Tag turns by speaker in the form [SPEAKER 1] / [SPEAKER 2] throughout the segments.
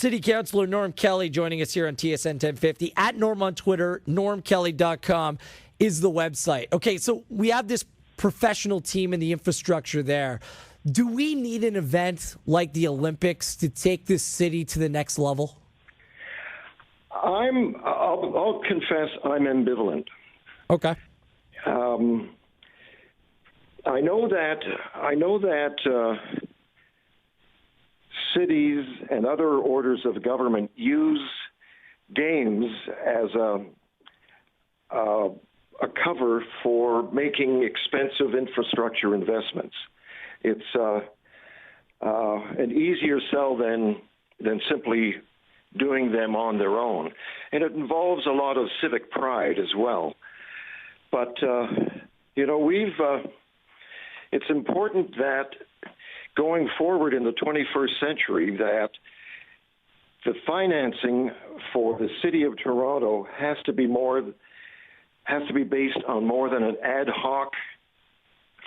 [SPEAKER 1] City Councillor Norm Kelly joining us here on TSN 1050. At Norm on Twitter, normkelly.com is the website. Okay, so we have this professional team and the infrastructure there. Do we need an event like the Olympics to take this city to the next level?
[SPEAKER 2] I'll confess I'm ambivalent.
[SPEAKER 1] Okay.
[SPEAKER 2] I know that cities and other orders of government use games as a cover for making expensive infrastructure investments. It's an easier sell than simply doing them on their own. And it involves a lot of civic pride as well. But, it's important that going forward in the 21st century that the financing for the City of Toronto has to be based on more than an ad hoc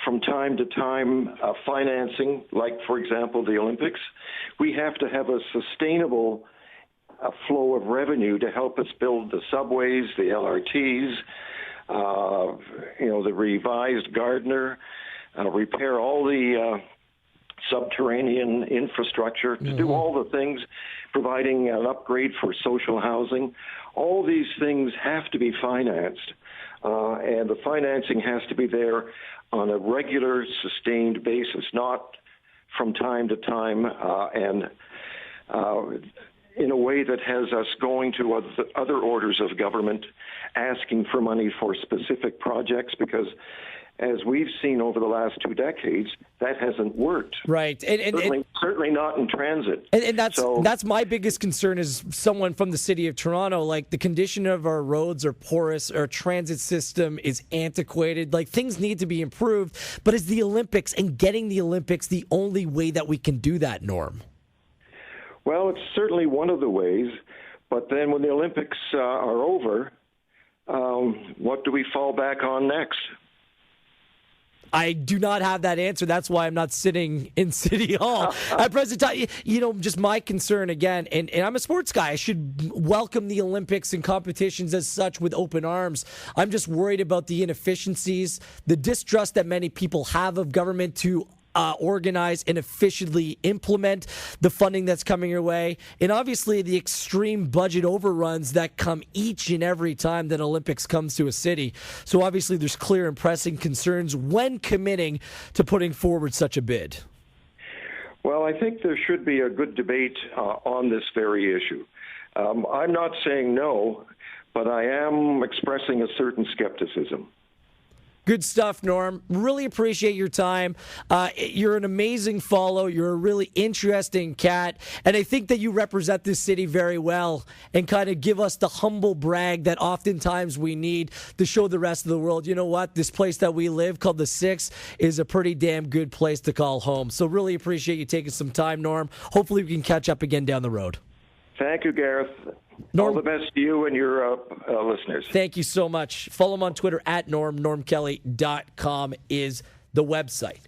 [SPEAKER 2] from time to time financing, like, for example, the Olympics. We have to have a sustainable flow of revenue to help us build the subways, the LRTs, the revised Gardiner, repair all the subterranean infrastructure, to do all the things, providing an upgrade for social housing. All these things have to be financed, and the financing has to be there on a regular, sustained basis, not from time to time, and in a way that has us going to other orders of government asking for money for specific projects, because as we've seen over the last 2 decades, that hasn't worked.
[SPEAKER 1] Right. And
[SPEAKER 2] certainly not in transit.
[SPEAKER 1] And that's my biggest concern as someone from the City of Toronto. Like, the condition of our roads are porous, our transit system is antiquated. Like, things need to be improved. But is the Olympics and getting the Olympics the only way that we can do that, Norm?
[SPEAKER 2] Well, it's certainly one of the ways. But then when the Olympics are over, what do we fall back on next?
[SPEAKER 1] I do not have that answer. That's why I'm not sitting in City Hall at present time. Just my concern again, and I'm a sports guy. I should welcome the Olympics and competitions as such with open arms. I'm just worried about the inefficiencies, the distrust that many people have of government to organize and efficiently implement the funding that's coming your way, and obviously the extreme budget overruns that come each and every time that Olympics comes to a city. So obviously there's clear and pressing concerns when committing to putting forward such a bid.
[SPEAKER 2] Well, I think there should be a good debate on this very issue. I'm not saying no, but I am expressing a certain skepticism.
[SPEAKER 1] Good stuff, Norm. Really appreciate your time. You're an amazing follow. You're a really interesting cat. And I think that you represent this city very well and kind of give us the humble brag that oftentimes we need to show the rest of the world, you know what, this place that we live called the Six is a pretty damn good place to call home. So really appreciate you taking some time, Norm. Hopefully we can catch up again down the road.
[SPEAKER 2] Thank you, Gareth.
[SPEAKER 1] Norm,
[SPEAKER 2] all the best to you and your listeners.
[SPEAKER 1] Thank you so much. Follow him on Twitter at Norm. normkelly.com is the website.